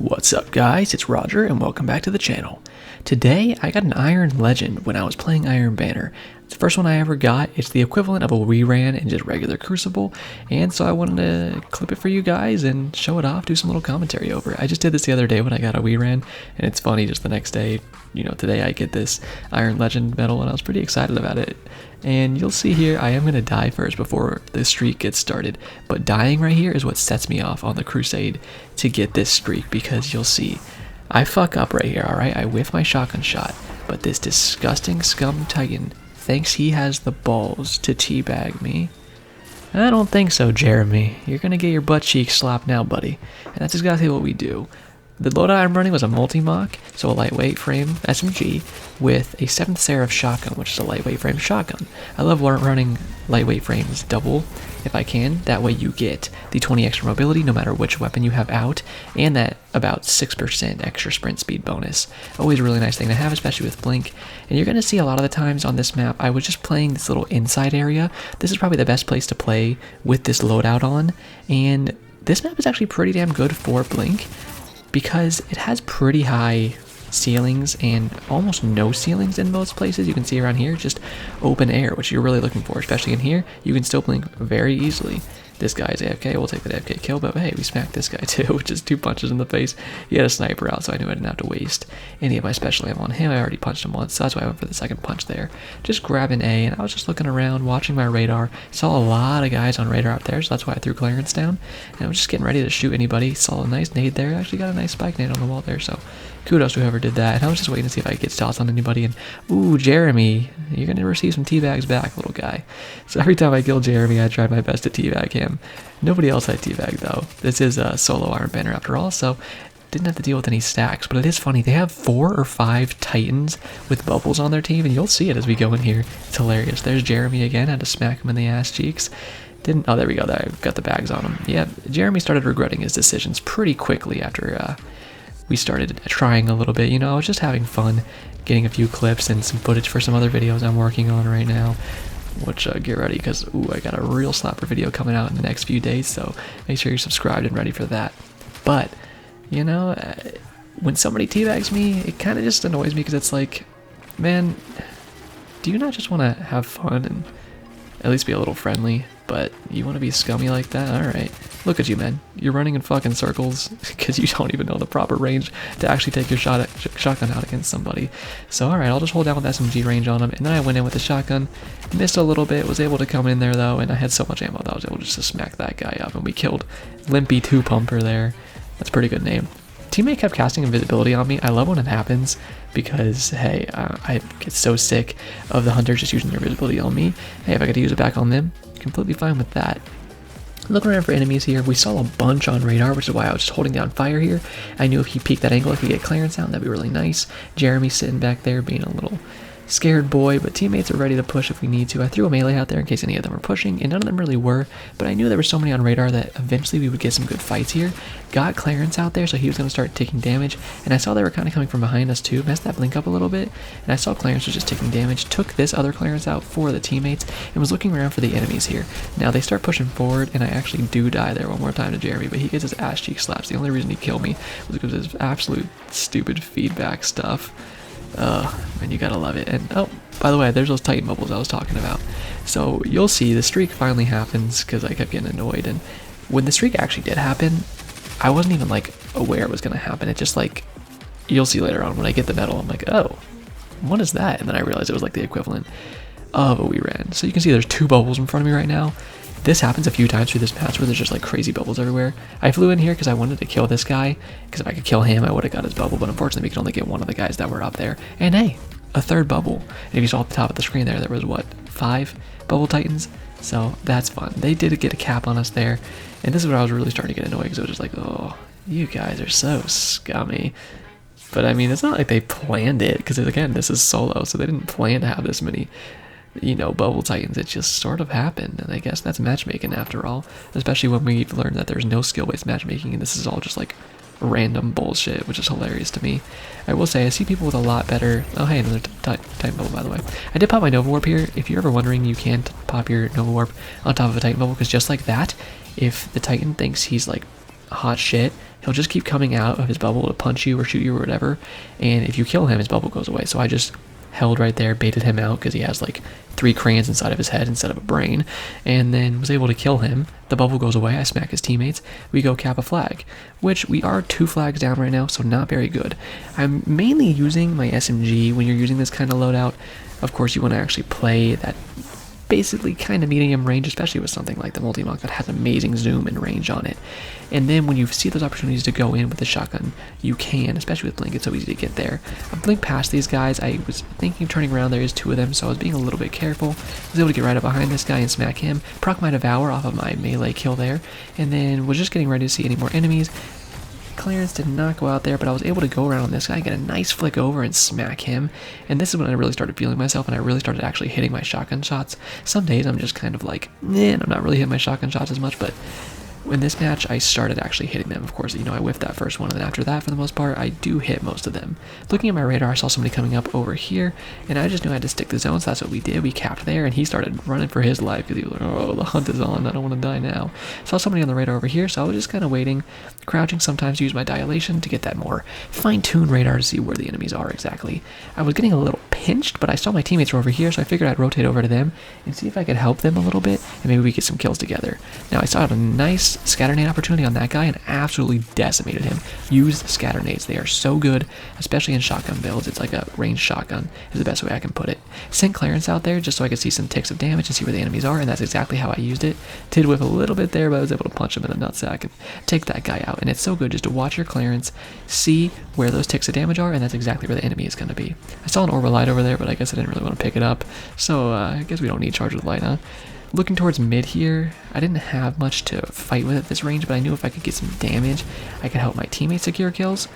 What's up guys, it's Roger and welcome back to the channel. Today I got an Iron Legend when I was playing Iron Banner. It's the first one I ever got. It's the equivalent of a reran in just regular Crucible, and so I wanted to clip it for you guys and show it off, do some little commentary over it. I just did this the other day when I got a reran, and it's funny, just the next day, today I get this Iron Legend medal and I was pretty excited about it. And you'll see here, I am going to die first before the streak gets started, but dying right here is what sets me off on the crusade to get this streak, because you'll see, I fuck up right here, alright? I whiff my shotgun shot, but this disgusting scum Titan thinks he has the balls to teabag me. I don't think so, Jeremy. You're going to get your butt cheeks slapped now, buddy. And that's exactly what we do. The loadout I'm running was a multi-mock, so a lightweight frame SMG with a 7th Seraph shotgun, which is a lightweight frame shotgun. I love running lightweight frames double if I can. That way you get the 20 extra mobility no matter which weapon you have out, and that about 6% extra sprint speed bonus. Always a really nice thing to have, especially with Blink. And you're going to see a lot of the times on this map, I was just playing this little inside area. This is probably the best place to play with this loadout on, and this map is actually pretty damn good for Blink, because it has pretty high ceilings and almost no ceilings in most places. You can see around here just open air, which you're really looking for, especially in here. You can still blink very easily. This guy's AFK, we'll take that AFK kill, but hey, we smacked this guy too, which is 2 punches in the face. He had a sniper out, so I knew I didn't have to waste any of my special ammo on him. I already punched him once, so that's why I went for the second punch there. Just grabbing A, and I was just looking around, watching my radar. Saw a lot of guys on radar up there, so that's why I threw clearance down. And I was just getting ready to shoot anybody. Saw a nice nade there. I actually got a nice spike nade on the wall there, so kudos to whoever did that. And I was just waiting to see if I could get shots on anybody, and ooh, Jeremy, you're going to receive some teabags back, little guy. So every time I kill Jeremy, I tried my best to teabag him. Nobody else had teabag though. This is a solo Iron Banner after all, so didn't have to deal with any stacks. But it is funny, they have 4 or 5 Titans with bubbles on their team, and you'll see it as we go in here. It's hilarious. There's Jeremy again, had to smack him in the ass cheeks. Oh, there we go, there, I've got the bags on him. Yeah, Jeremy started regretting his decisions pretty quickly after we started trying a little bit. I was just having fun, getting a few clips and some footage for some other videos I'm working on right now. Which, get ready, because, ooh, I got a real slapper video coming out in the next few days, so make sure you're subscribed and ready for that. But, when somebody teabags me, it kind of just annoys me, because it's like, man, do you not just want to have fun and at least be a little friendly, but you want to be scummy like that? Alright, look at you, man. You're running in fucking circles because you don't even know the proper range to actually take your shotgun out against somebody. So alright, I'll just hold down with SMG range on him, and then I went in with the shotgun, missed a little bit, was able to come in there though, and I had so much ammo that I was able just to smack that guy up, and we killed Limpy 2-Pumper there. That's a pretty good name. Teammate kept casting invisibility on me. I love when it happens, because hey, I get so sick of the hunters just using their invisibility on me. Hey, if I get to use it back on them, completely fine with that. Looking around for enemies here, we saw a bunch on radar, which is why I was just holding down fire here. I knew if he peeked that angle, I could get clearance out, and that'd be really nice. Jeremy sitting back there being a little scared boy, but teammates are ready to push if we need to. I threw a melee out there in case any of them were pushing, and none of them really were, but I knew there were so many on radar that eventually we would get some good fights here. Got Clarence out there, so he was going to start taking damage, and I saw they were kind of coming from behind us too. Messed that blink up a little bit, and I saw Clarence was just taking damage. Took this other Clarence out for the teammates, and was looking around for the enemies here. Now they start pushing forward, and I actually do die there one more time to Jeremy, but he gets his ass cheek slaps. The only reason he killed me was because of his absolute stupid feedback stuff. And you gotta love it. And oh, by the way, there's those Titan bubbles I was talking about. So you'll see the streak finally happens, because I kept getting annoyed, and when the streak actually did happen, I wasn't even like aware it was gonna happen. It just, like, you'll see later on when I get the medal, I'm like, oh, what is that? And then I realized it was like the equivalent of a reran. So you can see there's 2 bubbles in front of me right now. This happens a few times through this match where there's just like crazy bubbles everywhere. I flew in here because I wanted to kill this guy, because if I could kill him, I would have got his bubble, but unfortunately we could only get one of the guys that were up there. And hey, a 3rd bubble. And if you saw at the top of the screen there was, what, 5 bubble titans? So that's fun. They did get a cap on us there, and this is where I was really starting to get annoyed, because it was just like, oh, you guys are so scummy. But I mean, it's not like they planned it, because again, this is solo, so they didn't plan to have this many bubble titans. It just sort of happened, and I guess that's matchmaking after all, especially when we've learned that there's no skill-based matchmaking, and this is all just like random bullshit, which is hilarious to me. I will say, I see people with a lot better... Oh, hey, another Titan bubble, by the way. I did pop my Nova Warp here. If you're ever wondering, you can't pop your Nova Warp on top of a Titan bubble, because just like that, if the Titan thinks he's like hot shit, he'll he'll just keep coming out of his bubble to punch you or shoot you or whatever, and if you kill him, his bubble goes away. So I just held right there, baited him out because he has like 3 crayons inside of his head instead of a brain, and then was able to kill him. The bubble goes away, I smack his teammates, we go cap a flag, which we are 2 flags down right now, so not very good. I'm mainly using my SMG when you're using this kind of loadout. Of course, you want to actually play that basically kind of medium range, especially with something like the multi-mock that has amazing zoom and range on it. And then when you see those opportunities to go in with the shotgun, you can, especially with Blink. It's so easy to get there. I blinked past these guys. I was thinking of turning around. There is 2 of them, so I was being a little bit careful. I was able to get right up behind this guy and smack him, proc my Devour off of my melee kill there, and then was just getting ready to see any more enemies. Clarence did not go out there, but I was able to go around this guy, get a nice flick over and smack him. And this is when I really started feeling myself, and I really started actually hitting my shotgun shots. Some days I'm just kind of like, I'm not really hitting my shotgun shots as much, but in this match, I started actually hitting them. Of course, I whiffed that first one, and then after that, for the most part, I do hit most of them. Looking at my radar, I saw somebody coming up over here, and I just knew I had to stick the zone, so that's what we did. We capped there, and he started running for his life because he was like, oh, the hunt is on, I don't want to die now. Saw somebody on the radar over here, so I was just kind of waiting, crouching sometimes to use my dilation to get that more fine-tuned radar to see where the enemies are exactly. I was getting a little pinched, but I saw my teammates were over here, so I figured I'd rotate over to them and see if I could help them a little bit, and maybe we get some kills together. Now, I saw a nice scatter nade opportunity on that guy and absolutely decimated him. Use scatter nades. They are so good, especially in shotgun builds. It's like a ranged shotgun is the best way I can put it. Sent Clarence out there just so I could see some ticks of damage and see where the enemies are, and that's exactly how I used it. Did whiff a little bit there, but I was able to punch him in the nutsack and take that guy out. And it's so good just to watch your Clarence, see where those ticks of damage are, and that's exactly where the enemy is going to be. I saw an orbital light over there, but I guess I didn't really want to pick it up, so I guess we don't need charge with light, huh? Looking towards mid here, I didn't have much to fight with at this range, but I knew if I could get some damage, I could help my teammates secure kills.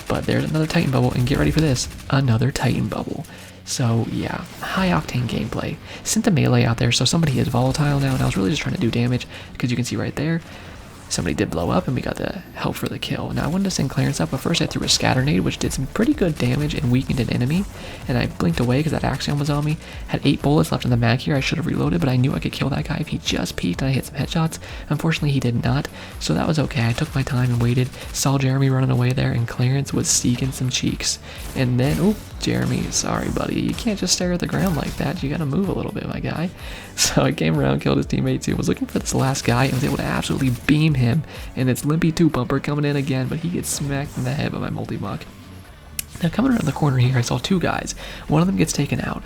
But there's another Titan bubble, and get ready for this, another Titan bubble. So yeah, high octane gameplay. Sent the melee out there, so somebody is volatile now, and I was really just trying to do damage, because you can see right there, somebody did blow up and we got the help for the kill. Now I wanted to send Clarence up, but first I threw a scatter nade, which did some pretty good damage and weakened an enemy, and I blinked away because that Axiom was on me. Had 8 bullets left in the mag here. I should have reloaded, but I knew I could kill that guy if he just peeked and I hit some headshots. Unfortunately he did not, so that was okay. I took my time and waited, saw Jeremy running away there, and Clarence was seeking some cheeks. And then, oh, Jeremy, sorry buddy, you can't just stare at the ground like that, you gotta move a little bit, my guy. So I came around, killed his teammate too, was looking for this last guy, and was able to absolutely beam him, and it's Limpy 2-Pumper coming in again, but he gets smacked in the head by my multi-muck. Now coming around the corner here, I saw 2 guys, one of them gets taken out.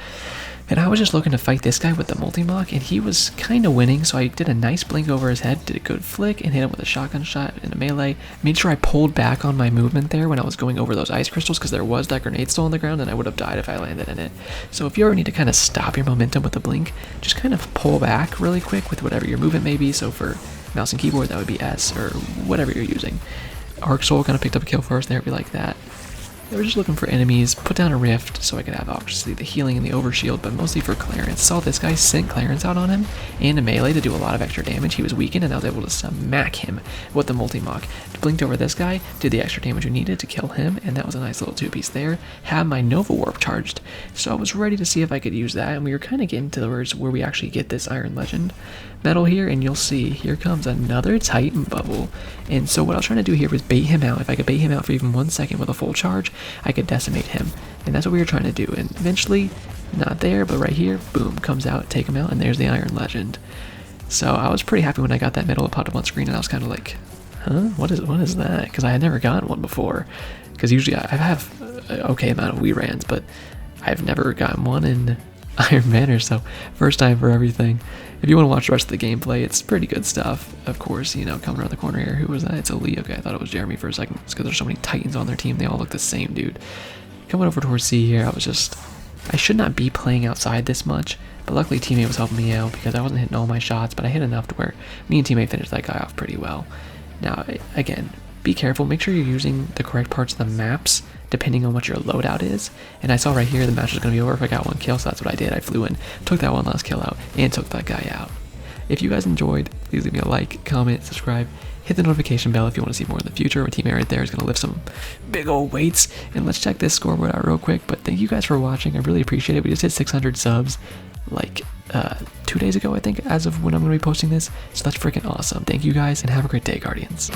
And I was just looking to fight this guy with the multi-mock, and he was kind of winning, so I did a nice blink over his head, did a good flick, and hit him with a shotgun shot in a melee. Made sure I pulled back on my movement there when I was going over those ice crystals, because there was that grenade still on the ground, and I would have died if I landed in it. So if you ever need to kind of stop your momentum with a blink, just kind of pull back really quick with whatever your movement may be. So for mouse and keyboard, that would be S, or whatever you're using. Arc Soul kind of picked up a kill first, there would be like that. They were just looking for enemies, put down a rift so I could have obviously the healing and the overshield, but mostly for Clarence. Saw this guy, sent Clarence out on him and a melee to do a lot of extra damage. He was weakened and I was able to smack him with the multi-mock. Blinked over this guy, did the extra damage we needed to kill him, and that was a nice little 2-piece there. Had my Nova Warp charged, so I was ready to see if I could use that, and we were kind of getting towards where we actually get this Iron Legend medal here, and you'll see, here comes another Titan bubble. And so what I was trying to do here was bait him out. If I could bait him out for even 1 second with a full charge, I could decimate him, and that's what we were trying to do. And eventually, not there, but right here, boom, comes out, take him out, and there's the Iron Legend. So I was pretty happy when I got that medal. It popped up on screen, and I was kind of like, huh, what is that? Because I had never gotten one before. Because usually I have an okay amount of Wii-Rans, but I've never gotten one in Iron Banner, so first time for everything. If you want to watch the rest of the gameplay, it's pretty good stuff. Of course, coming around the corner here, who was that? It's Ali. Okay, I thought it was Jeremy for a second. It's because there's so many Titans on their team. They all look the same, dude. Coming over towards C here, I should not be playing outside this much, but luckily teammate was helping me out because I wasn't hitting all my shots, but I hit enough to where me and teammate finished that guy off pretty well. Now, again, be careful. Make sure you're using the correct parts of the maps depending on what your loadout is. And I saw right here the match was going to be over if I got 1 kill, so that's what I did. I flew in, took that 1 last kill out, and took that guy out. If you guys enjoyed, please leave me a like, comment, subscribe, hit the notification bell if you want to see more in the future. My teammate right there is going to lift some big old weights. And let's check this scoreboard out real quick. But thank you guys for watching. I really appreciate it. We just hit 600 subs like 2 days ago, I think, as of when I'm going to be posting this. So that's freaking awesome. Thank you guys, and have a great day, Guardians.